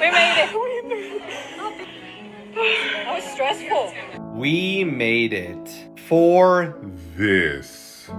We made it. We made it. That was stressful. We made it. For this.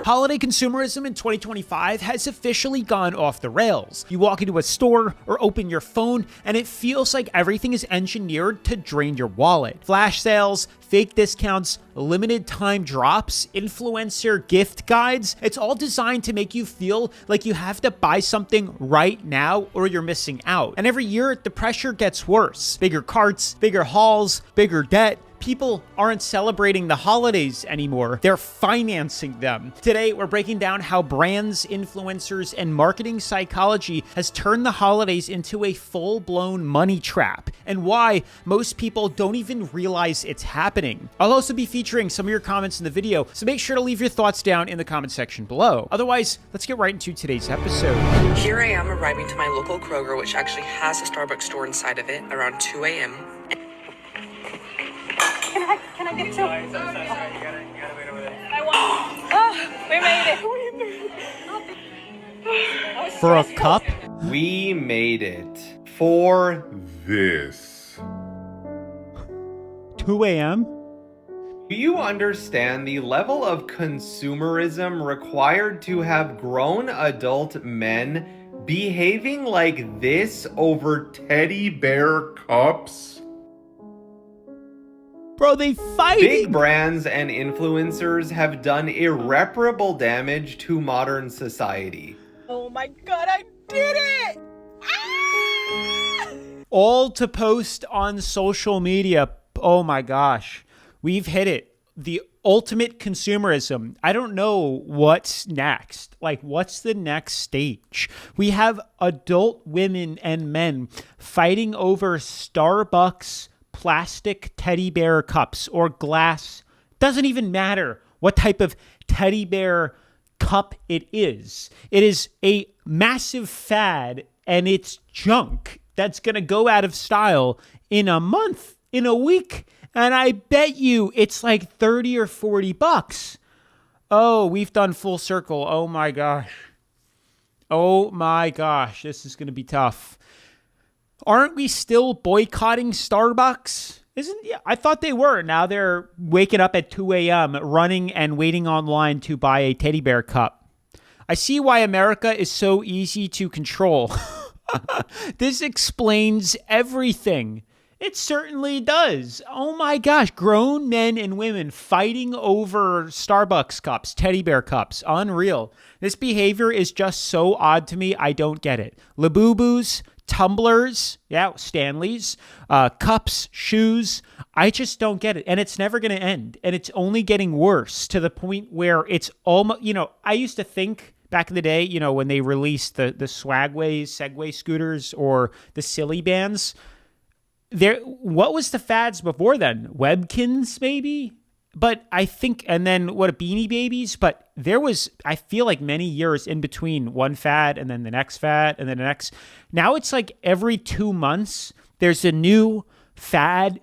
Holiday consumerism in 2025 has officially gone off the rails. You walk into a store or open your phone and it feels like everything is engineered to drain your wallet. Flash sales, fake discounts, limited time drops, influencer gift guides, it's all designed to make you feel like you have to buy something right now or you're missing out. And every year the pressure gets worse. Bigger carts, bigger hauls, bigger debt. People aren't celebrating the holidays anymore. They're financing them. Today, we're breaking down how brands, influencers, and marketing psychology has turned the holidays into a full-blown money trap, and why most people don't even realize it's happening. I'll also be featuring some of your comments in the video, so make sure to leave your thoughts down in the comment section below. Otherwise, let's get right into today's episode. Here I am arriving to my local Kroger, which actually has a Starbucks store inside of it, around 2 a.m. Can I get two? Sorry, you gotta wait over there. I want. Oh, we made it. We made it. That was For a stressful. cup? We made it. For this. 2 a.m.? Do you understand the level of consumerism required to have grown adult men behaving like this over teddy bear cups? Bro, they fighting. Big brands and influencers have done irreparable damage to modern society. Oh my God, I did it! Ah! All to post on social media. Oh my gosh. We've hit it. The ultimate consumerism. I don't know what's next. Like, what's the next stage? We have adult women and men fighting over Starbucks plastic teddy bear cups or glass. Doesn't even matter what type of teddy bear cup it is. It is a massive fad and it's junk that's going to go out of style in a month, in a week. And I bet you it's like 30 or 40 bucks. Oh, we've done full circle. Oh my gosh. Oh my gosh. This is going to be tough. Aren't we still boycotting Starbucks? I thought they were. Now they're waking up at 2 a.m., running and waiting online to buy a teddy bear cup. I see why America is so easy to control. This explains everything. It certainly does. Oh my gosh. Grown men and women fighting over Starbucks cups, teddy bear cups. Unreal. This behavior is just so odd to me. I don't get it. Labubu's, tumblers, yeah, Stanleys, cups, shoes. I just don't get it. And it's never going to end. And it's only getting worse to the point where it's almost, I used to think back in the day, when they released the Swagways, Segway scooters, or the Silly Bands, what was the fads before then? Webkins, maybe? But I think, and then Beanie Babies? But there was, I feel like many years in between one fad and then the next fad and then the next. Now it's like every 2 months, there's a new fad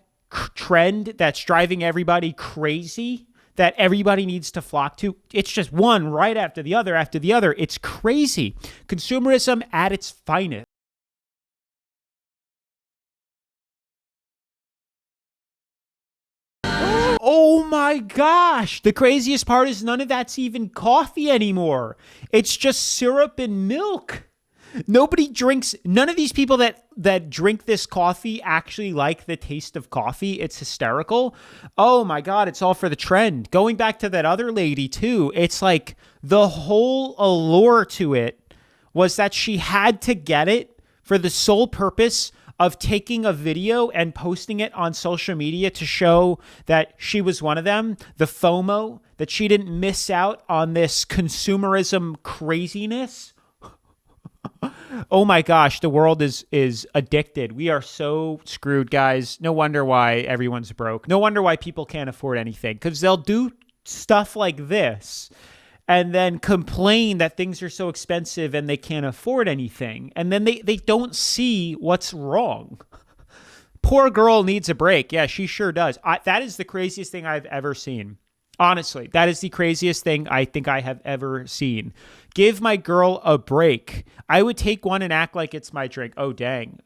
trend that's driving everybody crazy that everybody needs to flock to. It's just one right after the other after the other. It's crazy. Consumerism at its finest. Oh my gosh. The craziest part is none of that's even coffee anymore. It's just syrup and milk. Nobody drinks, none of these people that drink this coffee actually like the taste of coffee. It's hysterical. Oh my God, it's all for the trend. Going back to that other lady too, it's like the whole allure to it was that she had to get it for the sole purpose of taking a video and posting it on social media to show that she was one of them, the FOMO, that she didn't miss out on this consumerism craziness. Oh my gosh, the world is addicted. We are so screwed, guys. No wonder why everyone's broke. No wonder why people can't afford anything, because they'll do stuff like this and then complain that things are so expensive and they can't afford anything. And then they don't see what's wrong. Poor girl needs a break. Yeah, she sure does. That is the craziest thing I've ever seen. Honestly, that is the craziest thing I think I have ever seen. Give my girl a break. I would take one and act like it's my drink. Oh, dang.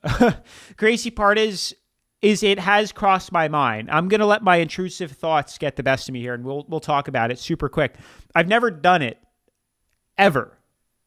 Crazy part is it has crossed my mind. I'm going to let my intrusive thoughts get the best of me here, and we'll talk about it super quick. I've never done it, ever,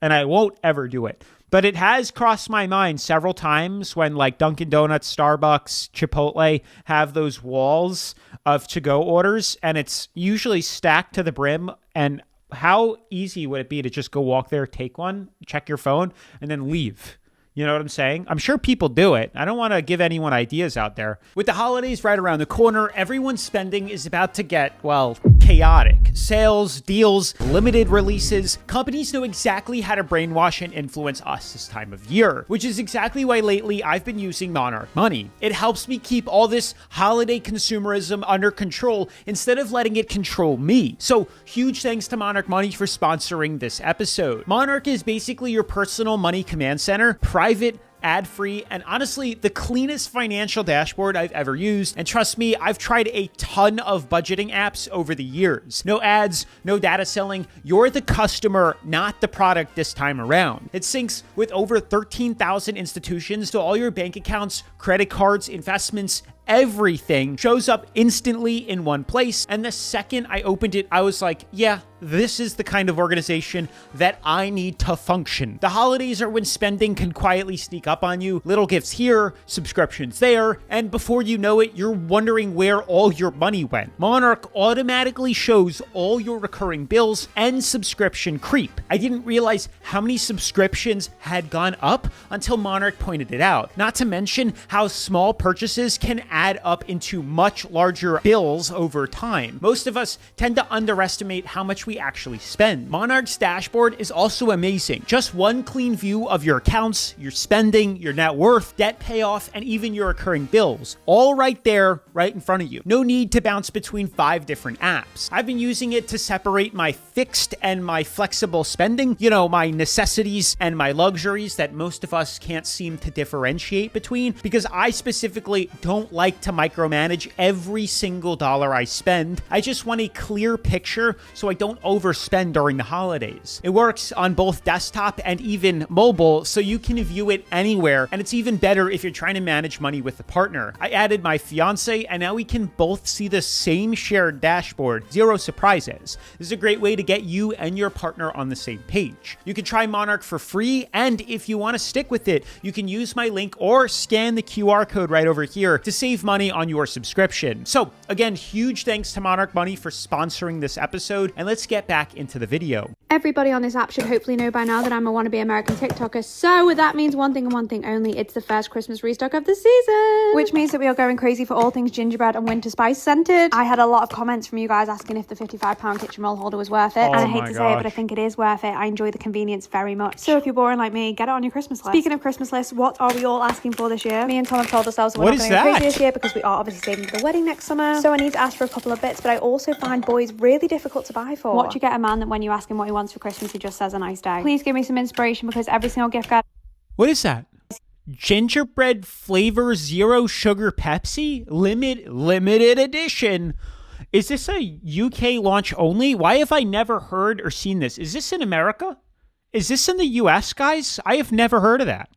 and I won't ever do it. But it has crossed my mind several times when like Dunkin' Donuts, Starbucks, Chipotle have those walls of to-go orders, and it's usually stacked to the brim. And how easy would it be to just go walk there, take one, check your phone, and then leave? You know what I'm saying? I'm sure people do it. I don't want to give anyone ideas out there. With the holidays right around the corner, everyone's spending is about to get, well, chaotic. Sales, deals, limited releases. Companies know exactly how to brainwash and influence us this time of year, which is exactly why lately I've been using Monarch Money. It helps me keep all this holiday consumerism under control instead of letting it control me. So huge thanks to Monarch Money for sponsoring this episode. Monarch is basically your personal money command center, private, ad-free, and honestly, the cleanest financial dashboard I've ever used. And trust me, I've tried a ton of budgeting apps over the years. No ads, no data selling. You're the customer, not the product this time around. It syncs with over 13,000 institutions to all your bank accounts, credit cards, investments, everything shows up instantly in one place. And the second I opened it, I was like, yeah, this is the kind of organization that I need to function. The holidays are when spending can quietly sneak up on you. Little gifts here, subscriptions there, and before you know it, you're wondering where all your money went. Monarch automatically shows all your recurring bills and subscription creep. I didn't realize how many subscriptions had gone up until Monarch pointed it out. Not to mention how small purchases can add up into much larger bills over time. Most of us tend to underestimate how much we actually spend. Monarch's dashboard is also amazing. Just one clean view of your accounts, your spending, your net worth, debt payoff, and even your recurring bills. All right there, right in front of you. No need to bounce between 5 different apps. I've been using it to separate my fixed and my flexible spending, you know, my necessities and my luxuries that most of us can't seem to differentiate between, because I specifically don't like to micromanage every single dollar I spend. I just want a clear picture so I don't overspend during the holidays. It works on both desktop and even mobile, so you can view it anywhere, and it's even better if you're trying to manage money with a partner. I added my fiance, and now we can both see the same shared dashboard. Zero surprises. This is a great way to get you and your partner on the same page. You can try Monarch for free, and if you want to stick with it, you can use my link or scan the QR code right over here to save money on your subscription. So again, huge thanks to Monarch Money for sponsoring this episode, and let's get back into the video. Everybody on this app should hopefully know by now that I'm a wannabe American TikToker, so that means one thing and one thing only: it's the first Christmas restock of the season, which means that we are going crazy for all things gingerbread and winter spice scented. I had a lot of comments from you guys asking if the £55 kitchen roll holder was worth it, and I hate to say it, but I think it is worth it. I enjoy the convenience very much. So if you're boring like me, get it on your Christmas list. Speaking of Christmas lists, what are we all asking for this year? Me and Tom have told ourselves we're not going to go crazy this year because we are obviously saving for the wedding next summer. So I need to ask for a couple of bits, but I also find boys really difficult to buy for. What do you get a man that when you ask him what he wants for Christmas, he just says a nice day? Please give me some inspiration, because every single gift card. What is that? Gingerbread flavor zero sugar Pepsi? Limited edition. Is this a UK launch only? Why have I never heard or seen this? Is this in America? Is this in the US, guys? I have never heard of that.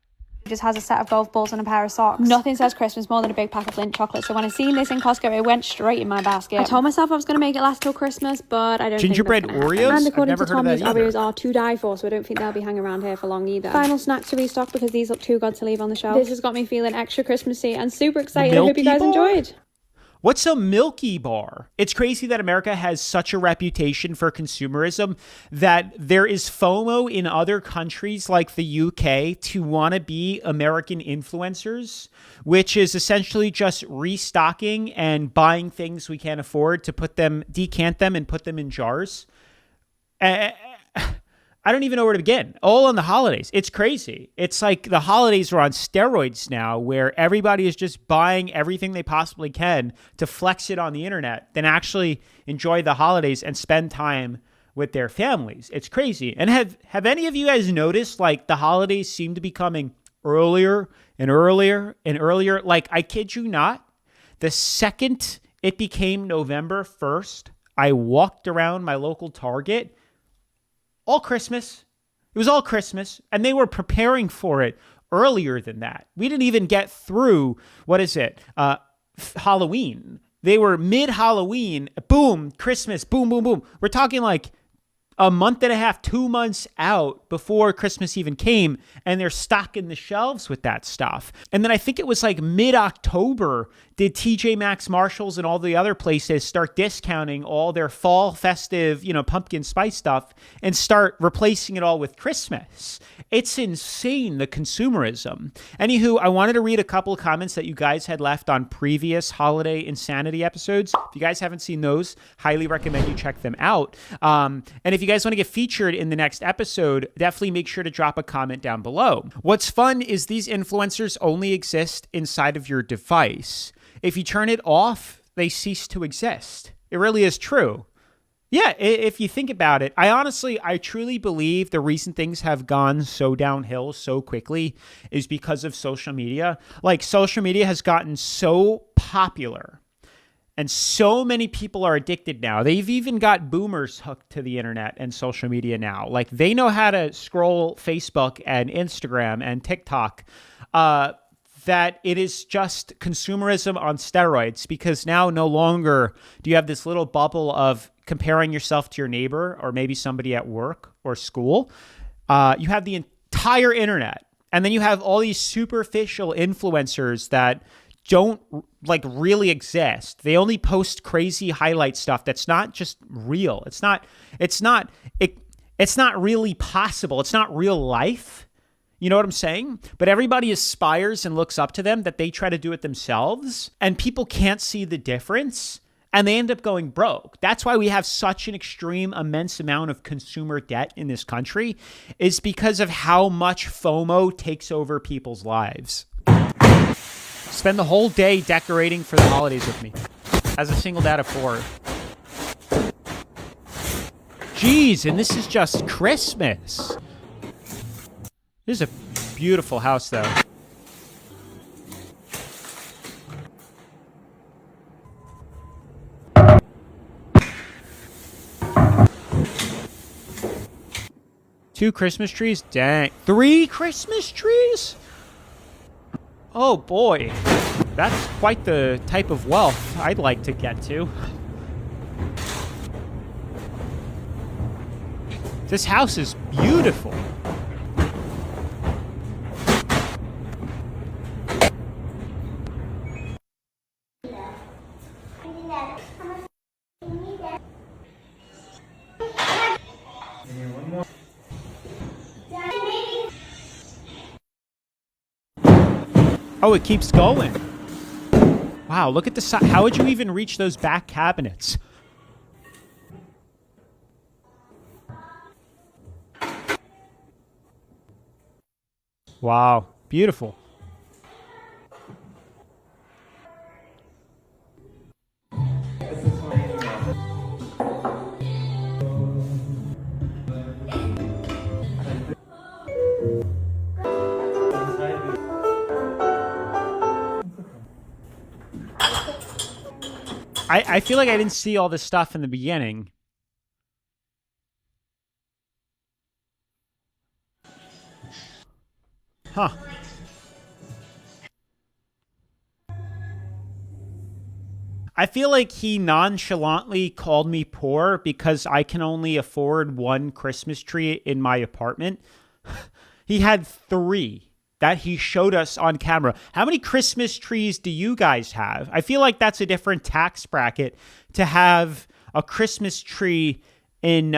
Just has a set of golf balls and a pair of socks. Nothing says Christmas more than a big pack of Lindt chocolate, so when I seen this in Costco, it went straight in my basket. I told myself I was going to make it last till Christmas, but I don't Gingerbread think that's gonna Oreos? happen. And according to Tom, these either. Oreos are to die for, so I don't think they'll be hanging around here for long either. Final snacks to restock, because these look too good to leave on the shelf. This has got me feeling extra Christmassy and super excited. I hope you guys enjoyed. What's a Milky Bar? It's crazy that America has such a reputation for consumerism that there is FOMO in other countries like the UK to want to be American influencers, which is essentially just restocking and buying things we can't afford to put them, decant them and put them in jars. I don't even know where to begin. All on the holidays. It's crazy. It's like the holidays are on steroids now, where everybody is just buying everything they possibly can to flex it on the internet, then actually enjoy the holidays and spend time with their families. It's crazy. And have any of you guys noticed, like, the holidays seem to be coming earlier and earlier and earlier? Like, I kid you not, the second it became November 1st, I walked around my local Target all Christmas. It was all Christmas, and they were preparing for it earlier than that. We didn't even get through, Halloween. They were mid-Halloween, boom, Christmas, boom, boom, boom. We're talking like a month and a half, 2 months out before Christmas even came, and they're stocking the shelves with that stuff. And then I think it was like mid-October did TJ Maxx, Marshalls, and all the other places start discounting all their fall festive, pumpkin spice stuff and start replacing it all with Christmas. It's insane, the consumerism. Anywho, I wanted to read a couple of comments that you guys had left on previous holiday insanity episodes. If you guys haven't seen those, highly recommend you check them out. And if you guys want to get featured in the next episode, definitely make sure to drop a comment down below. What's fun is these influencers only exist inside of your device. If you turn it off, they cease to exist. It really is true. Yeah, if you think about it, I truly believe the reason things have gone so downhill so quickly is because of social media. Like, social media has gotten so popular and so many people are addicted now. They've even got boomers hooked to the internet and social media now. Like, they know how to scroll Facebook and Instagram and TikTok, that it is just consumerism on steroids, because now no longer do you have this little bubble of comparing yourself to your neighbor or maybe somebody at work or school. You have the entire internet, and then you have all these superficial influencers that don't really exist. They only post crazy highlight stuff that's not just real. It's not really possible. It's not real life. You know what I'm saying? But everybody aspires and looks up to them, that they try to do it themselves, and people can't see the difference, and they end up going broke. That's why we have such an extreme, immense amount of consumer debt in this country, is because of how much FOMO takes over people's lives. Spend the whole day decorating for the holidays with me as a single dad of 4. Jeez, and this is just Christmas. This is a beautiful house, though. Two Christmas trees? Dang. 3 Christmas trees? Oh, boy. That's quite the type of wealth I'd like to get to. This house is beautiful. Oh, it keeps going. Wow, look at the side. How would you even reach those back cabinets? Wow, beautiful. I feel like I didn't see all this stuff in the beginning. Huh. I feel like he nonchalantly called me poor because I can only afford 1 Christmas tree in my apartment. He had 3 that he showed us on camera. How many Christmas trees do you guys have? I feel like that's a different tax bracket to have a Christmas tree in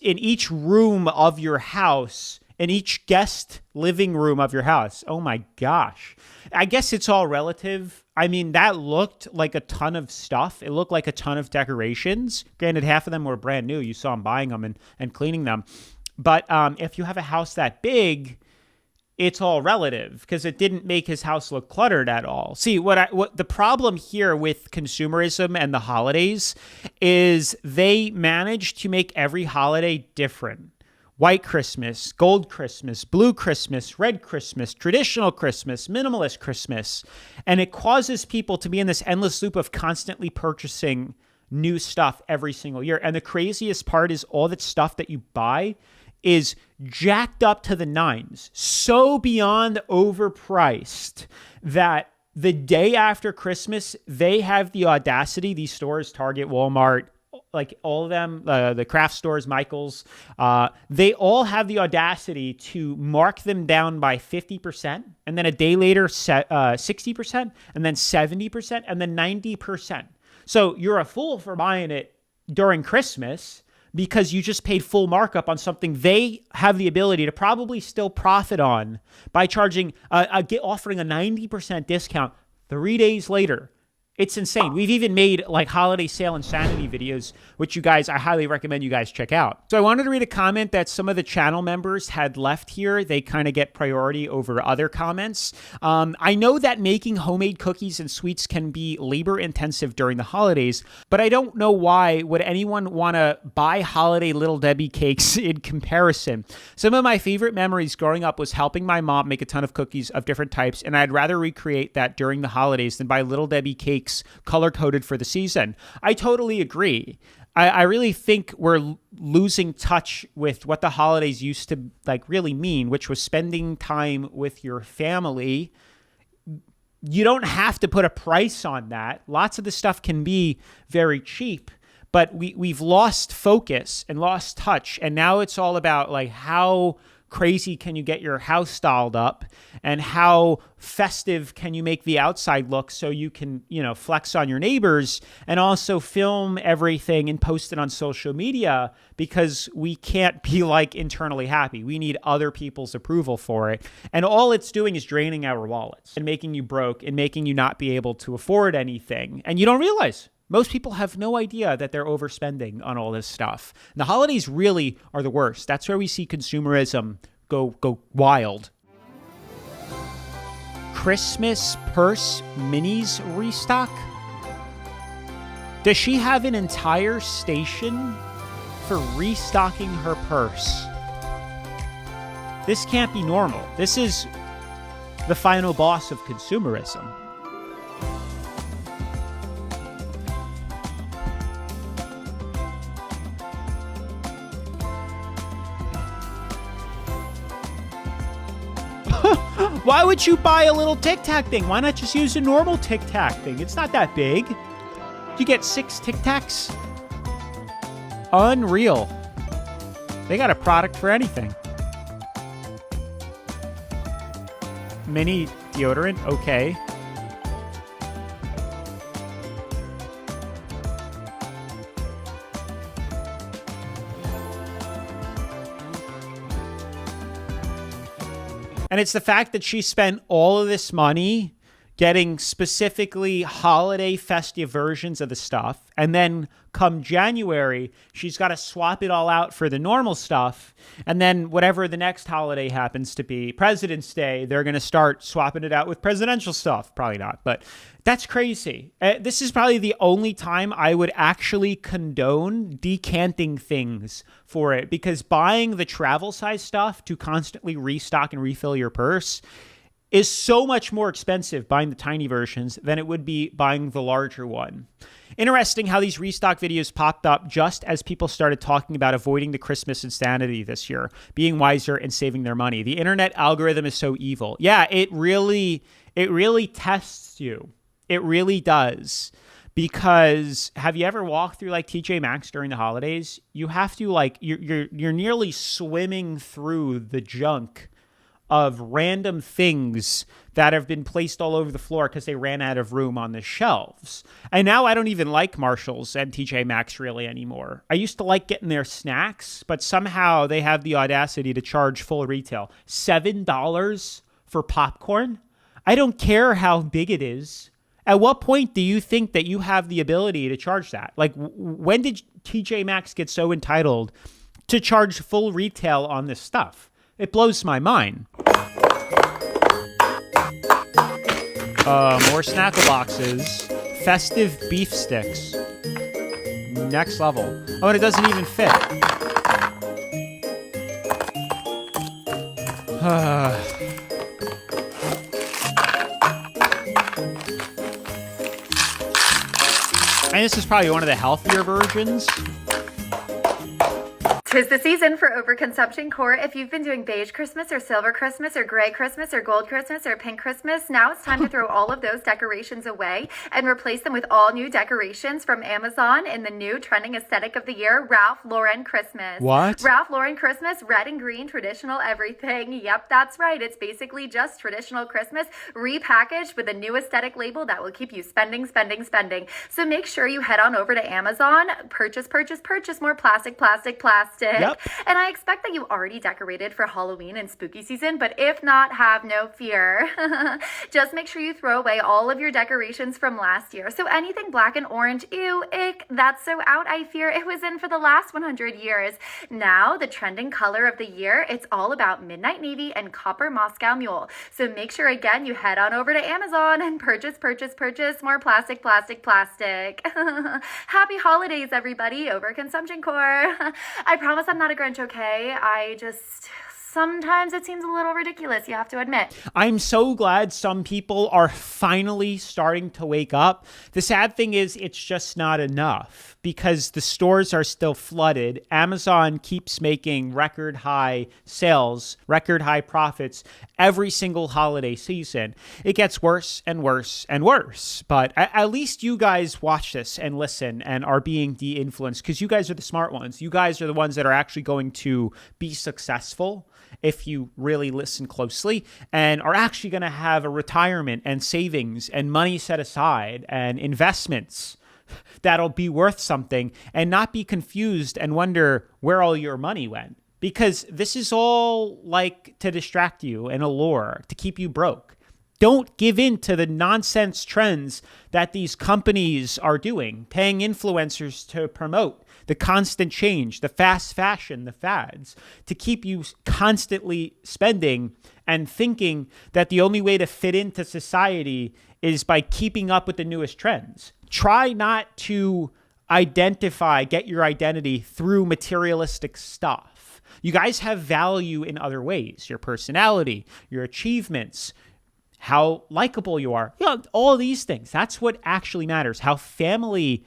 each room of your house, in each guest living room of your house. Oh my gosh. I guess it's all relative. I mean, that looked like a ton of stuff. It looked like a ton of decorations. Granted, half of them were brand new. You saw him buying them and cleaning them. But if you have a house that big, it's all relative, because it didn't make his house look cluttered at all. See, what the problem here with consumerism and the holidays is they managed to make every holiday different. White Christmas, gold Christmas, blue Christmas, red Christmas, traditional Christmas, minimalist Christmas. And it causes people to be in this endless loop of constantly purchasing new stuff every single year. And the craziest part is all that stuff that you buy is jacked up to the nines, so beyond overpriced that the day after Christmas, they have the audacity, these stores, Target, Walmart, like all of them, the craft stores, Michael's, they all have the audacity to mark them down by 50%, and then a day later, 60%, and then 70%, and then 90%. So you're a fool for buying it during Christmas because you just paid full markup on something they have the ability to probably still profit on by charging, offering a 90% discount 3 days later. It's insane. We've even made like holiday sale insanity videos, which you guys, I highly recommend you guys check out. So I wanted to read a comment that some of the channel members had left here. They kind of get priority over other comments. I know that making homemade cookies and sweets can be labor intensive during the holidays, but I don't know why would anyone want to buy holiday Little Debbie cakes in comparison. Some of my favorite memories growing up was helping my mom make a ton of cookies of different types, and I'd rather recreate that during the holidays than buy Little Debbie cakes color-coded for the season. I totally agree. I really think we're losing touch with what the holidays used to like really mean, which was spending time with your family. You don't have to put a price on that. Lots of the stuff can be very cheap, but we've lost focus and lost touch, and now it's all about like how crazy can you get your house styled up and how festive can you make the outside look so you can, flex on your neighbors and also film everything and post it on social media, because we can't be like internally happy. We need other people's approval for it. And all it's doing is draining our wallets and making you broke and making you not be able to afford anything. And you don't realize. Most people have no idea that they're overspending on all this stuff. And the holidays really are the worst. That's where we see consumerism go wild. Christmas purse minis restock? Does she have an entire station for restocking her purse? This can't be normal. This is the final boss of consumerism. Why would you buy a little Tic Tac thing? Why not just use a normal Tic Tac thing? It's not that big. You get 6 Tic Tacs? Unreal. They got a product for anything. Mini deodorant? Okay. And it's the fact that she spent all of this money getting specifically holiday festive versions of the stuff. And then come January, she's got to swap it all out for the normal stuff. And then whatever the next holiday happens to be, President's Day, they're going to start swapping it out with presidential stuff. Probably not, but that's crazy. This is probably the only time I would actually condone decanting things for it, because buying the travel size stuff to constantly restock and refill your purse is so much more expensive buying the tiny versions than it would be buying the larger one. Interesting how these restock videos popped up just as people started talking about avoiding the Christmas insanity this year, being wiser and saving their money. The internet algorithm is so evil. Yeah, it really tests you. It really does. Because have you ever walked through like TJ Maxx during the holidays? You have to you're nearly swimming through the junk of random things that have been placed all over the floor because they ran out of room on the shelves. And now I don't even like Marshalls and TJ Maxx really anymore. I used to like getting their snacks, but somehow they have the audacity to charge full retail. $7 for popcorn? I don't care how big it is. At what point do you think that you have the ability to charge that? Like, when did TJ Maxx get so entitled to charge full retail on this stuff? It blows my mind. More Snackle boxes. Festive beef sticks. Next level. Oh, and it doesn't even fit. And this is probably one of the healthier versions. 'Tis the season for overconsumption core. If you've been doing beige Christmas or silver Christmas or gray Christmas or gold Christmas or pink Christmas, now it's time to throw all of those decorations away and replace them with all new decorations from Amazon in the new trending aesthetic of the year, Ralph Lauren Christmas. What? Ralph Lauren Christmas, red and green, traditional everything. Yep, that's right. It's basically just traditional Christmas repackaged with a new aesthetic label that will keep you spending, spending, spending. So make sure you head on over to Amazon, purchase more plastic. Yep. And I expect that you already decorated for Halloween and spooky season, but if not, have no fear. Just make sure you throw away all of your decorations from last year. So anything black and orange, ew, ick, that's so out, I fear. It was in for the last 100 years. Now, the trending color of the year, it's all about midnight navy and copper Moscow mule. So make sure, again, you head on over to Amazon and purchase more plastic. Happy holidays, everybody. Overconsumption core. I promise I'm not a Grinch, okay? Sometimes it seems a little ridiculous, you have to admit. I'm so glad some people are finally starting to wake up. The sad thing is it's just not enough because the stores are still flooded. Amazon keeps making record high sales, record high profits every single holiday season. It gets worse and worse and worse. But at least you guys watch this and listen and are being de-influenced because you guys are the smart ones. You guys are the ones that are actually going to be successful if you really listen closely and are actually going to have a retirement and savings and money set aside and investments that'll be worth something and not be confused and wonder where all your money went. Because this is all like to distract you and allure, to keep you broke. Don't give in to the nonsense trends that these companies are doing, paying influencers to promote the constant change, the fast fashion, the fads, to keep you constantly spending and thinking that the only way to fit into society is by keeping up with the newest trends. Try not to get your identity through materialistic stuff. You guys have value in other ways, your personality, your achievements, how likable you are, all these things. That's what actually matters. How family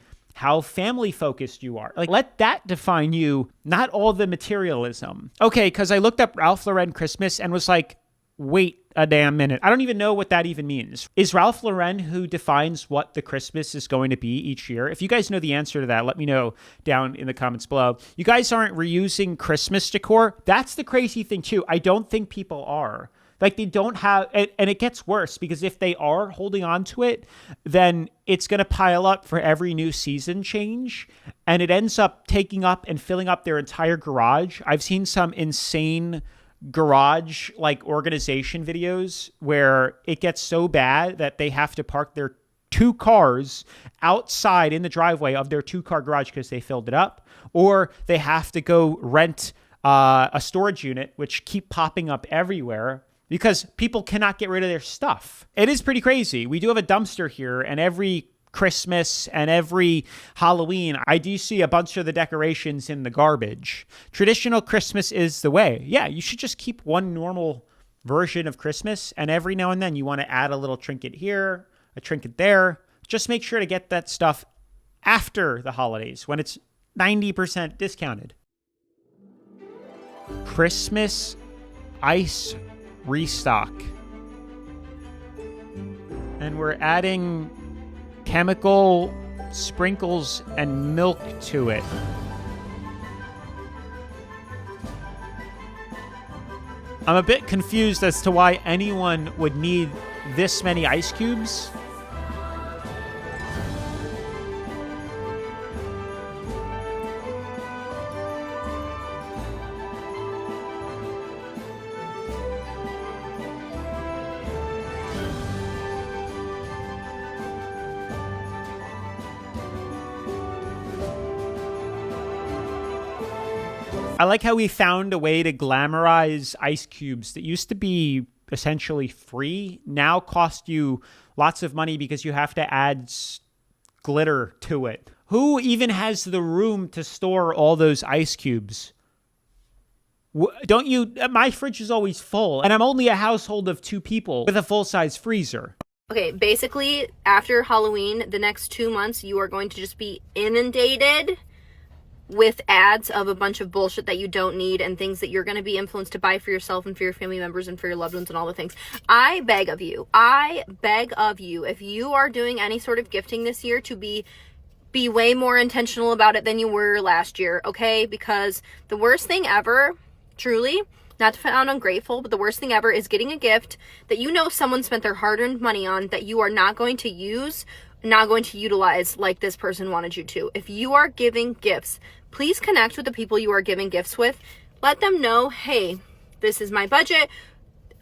focused you are. Like, let that define you, not all the materialism. Okay, because I looked up Ralph Lauren Christmas and was like, wait a damn minute. I don't even know what that even means. Is Ralph Lauren who defines what the Christmas is going to be each year? If you guys know the answer to that, let me know down in the comments below. You guys aren't reusing Christmas decor. That's the crazy thing too. I don't think people are. Like they don't have, and it gets worse because if they are holding on to it, then it's going to pile up for every new season change. And it ends up taking up and filling up their entire garage. I've seen some insane garage like organization videos where it gets so bad that they have to park their 2 cars outside in the driveway of their 2-car garage because they filled it up, or they have to go rent a storage unit, which keep popping up everywhere because people cannot get rid of their stuff. It is pretty crazy. We do have a dumpster here, and every Christmas and every Halloween, I do see a bunch of the decorations in the garbage. Traditional Christmas is the way. Yeah, you should just keep one normal version of Christmas, and every now and then you want to add a little trinket here, a trinket there. Just make sure to get that stuff after the holidays when it's 90% discounted. Christmas Ice Restock. And we're adding chemical sprinkles and milk to it. I'm a bit confused as to why anyone would need this many ice cubes. I like how we found a way to glamorize ice cubes that used to be essentially free, now cost you lots of money because you have to add glitter to it. Who even has the room to store all those ice cubes? Don't you? My fridge is always full, and I'm only a household of 2 people with a full-size freezer. Okay, basically, after Halloween, the next 2 months, you are going to just be inundated with ads of a bunch of bullshit that you don't need and things that you're going to be influenced to buy for yourself and for your family members and for your loved ones and all the things. I beg of you, if you are doing any sort of gifting this year, to be way more intentional about it than you were last year, okay? Because the worst thing ever, truly, not to sound ungrateful, but the worst thing ever is getting a gift that you know someone spent their hard-earned money on that you are not going to use, not going to utilize like this person wanted you to. If you are giving gifts, please connect with the people you are giving gifts with. Let them know, hey, this is my budget.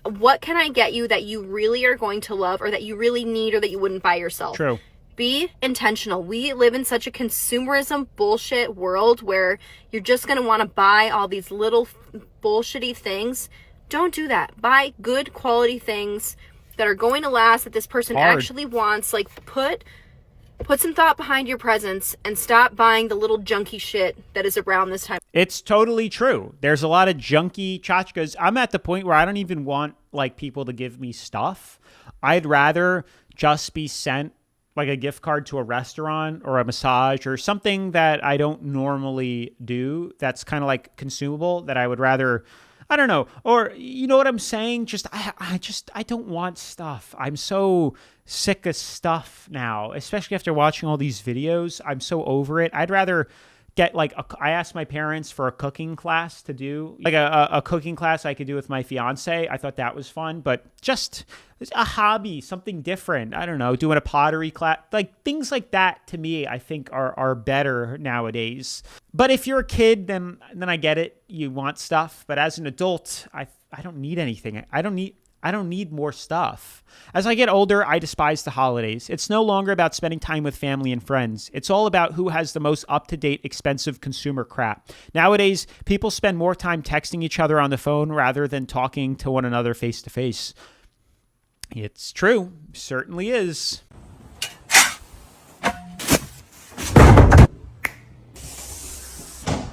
What can I get you that you really are going to love or that you really need or that you wouldn't buy yourself? True. Be intentional. We live in such a consumerism bullshit world where you're just going to want to buy all these little bullshitty things. Don't do that. Buy good quality things that are going to last, that this person actually wants. Like, put some thought behind your presents and stop buying the little junky shit that is around this time. It's totally true. There's a lot of junky tchotchkes. I'm at the point where I don't even want like people to give me stuff. I'd rather just be sent like a gift card to a restaurant or a massage or something that I don't normally do. That's kind of like consumable that I would rather, I don't know. Or you know what I'm saying? I don't want stuff. I'm so sick of stuff now, especially after watching all these videos. I'm so over it. I'd rather get like, I asked my parents for a cooking class to do, like a cooking class I could do with my fiance. I thought that was fun, but just a hobby, something different. I don't know, doing a pottery class, like things like that to me, I think are better nowadays. But if you're a kid, then I get it. You want stuff, but as an adult, I don't need anything. I don't need more stuff. As I get older, I despise the holidays. It's no longer about spending time with family and friends. It's all about who has the most up-to-date, expensive consumer crap. Nowadays, people spend more time texting each other on the phone rather than talking to one another face-to-face. It's true. Certainly is.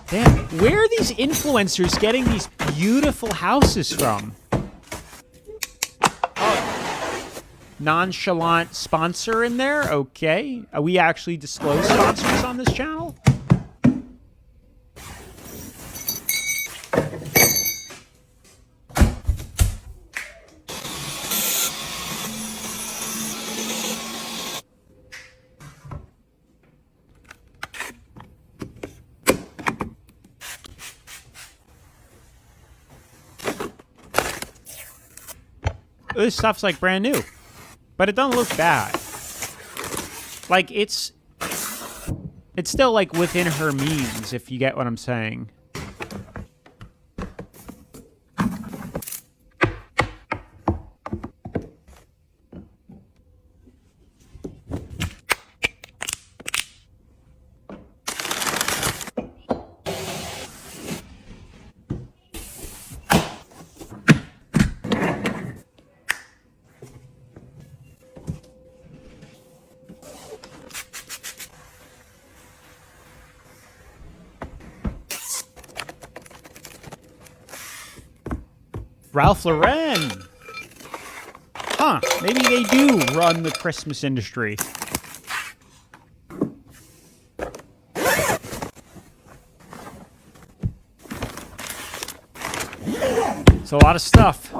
Damn, where are these influencers getting these beautiful houses from? Nonchalant sponsor in there. Okay. We actually disclose sponsors on this channel? This stuff's like brand new. But it doesn't look bad. Like, it's still, like, within her means, if you get what I'm saying. Ralph Lauren. Huh, maybe they do run the Christmas industry. It's a lot of stuff.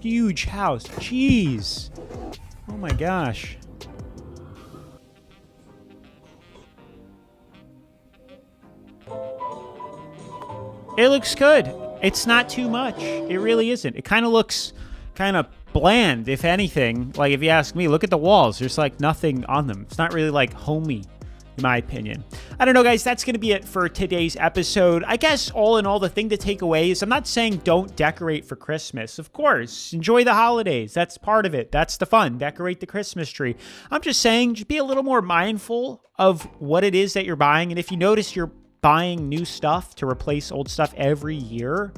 Huge house. Jeez. Oh my gosh. It looks good. It's not too much. It really isn't. It kind of looks kind of bland, if anything. Like, if you ask me, look at the walls. There's like nothing on them. It's not really like homey. in my opinion. I don't know, guys. That's going to be it for today's episode. I guess all in all, the thing to take away is I'm not saying don't decorate for Christmas. Of course, enjoy the holidays. That's part of it. That's the fun. Decorate the Christmas tree. I'm just saying, just be a little more mindful of what it is that you're buying. And if you notice you're buying new stuff to replace old stuff every year,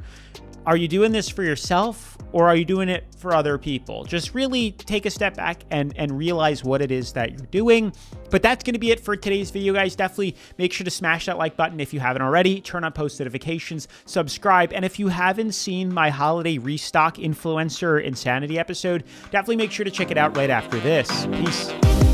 are you doing this for yourself or are you doing it for other people? Just really take a step back and realize what it is that you're doing. But that's going to be it for today's video, guys. Definitely make sure to smash that like button if you haven't already. Turn on post notifications, subscribe. And if you haven't seen my holiday restock influencer insanity episode, definitely make sure to check it out right after this. Peace.